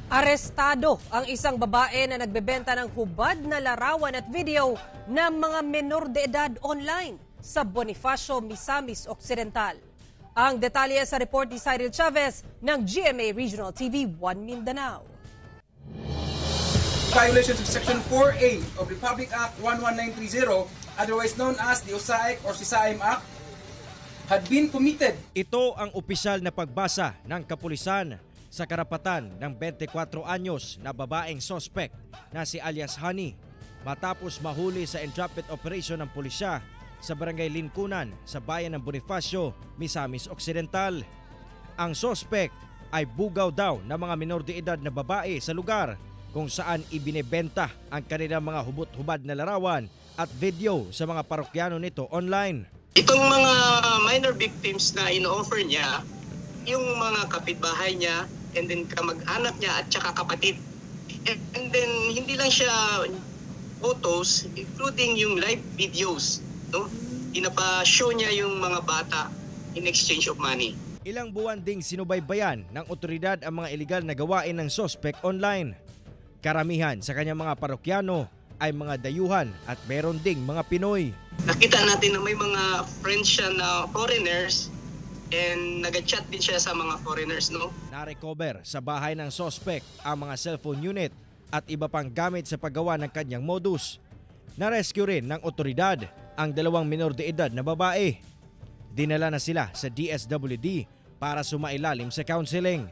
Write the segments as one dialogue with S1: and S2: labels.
S1: Arestado ang isang babae na nagbebenta ng hubad na larawan at video ng mga menor de edad online sa Bonifacio, Misamis Occidental. Ang detalye sa report ni Cyril Chavez ng GMA Regional TV 1 Mindanao.
S2: Violations of Section 4A of Republic Act 11930, otherwise known as the OSAIC or SISAIM Act, had been committed.
S3: Ito ang opisyal na pagbasa ng kapulisan sa karapatan ng 24 anyos na babaeng sospek na si alias Honey matapos mahuli sa entrapment operation ng pulisya sa barangay Lincunan sa bayan ng Bonifacio, Misamis Occidental. Ang sospek ay bugaw daw ng mga menor de edad na babae sa lugar kung saan ibinebenta ang kanilang mga hubot-hubad na larawan at video sa mga parokyano nito online.
S4: Itong mga minor victims na ino-offer niya, yung mga kapitbahay niya, and then kamag-anak niya at saka kapatid. And then hindi lang siya photos, including yung live videos. No? Pinapa-show niya yung mga bata in exchange of money.
S3: Ilang buwan ding sinubaybayan ng otoridad ang mga iligal na gawain ng sospek online. Karamihan sa kanyang mga parokyano ay mga dayuhan at meron ding mga Pinoy.
S4: Nakita natin na may mga friends siya na foreigners and nag-chat din siya sa mga foreigners, no?
S3: Na-recover sa bahay ng sospek ang mga cellphone unit at iba pang gamit sa paggawa ng kanyang modus. Na-rescue rin ng otoridad ang dalawang menor de edad na babae. Dinala na sila sa DSWD para sumailalim sa counseling.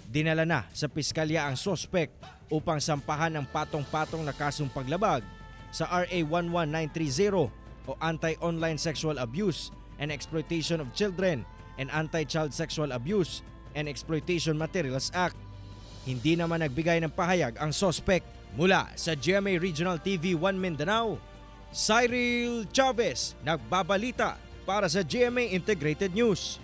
S3: Dinala na sa piskalya ang sospek upang sampahan ng patong-patong na kasong paglabag sa RA 11930 o Anti-Online Sexual Abuse and Exploitation of Children and Anti-Child Sexual Abuse and Exploitation Materials Act. Hindi naman nagbigay ng pahayag ang sospek. Mula sa GMA Regional TV 1 Mindanao, Cyril Chavez nagbabalita para sa GMA Integrated News.